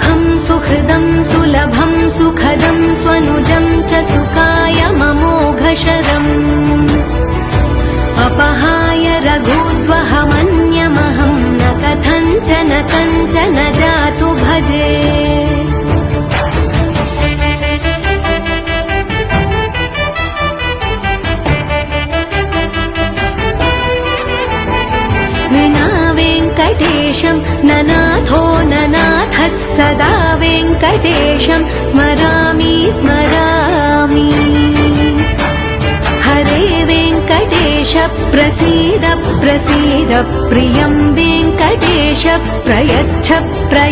सुखं सुहृदं सुलभं सुखदं स्वनुजं च सुखाय ममोघशरम् अपहाय रघुद्वहमन्यमहं न कथञ्चन कञ्चन जातु भजे। विना वेङ्कटेशं ननाथो ननाथः सदा वेङ्कटेशं स्मरामि स्मरामि। हरे वेङ्कटेश प्रसीद प्रसीद प्रियं वेङ्कटेश प्रयच्छ प्रयच्छ।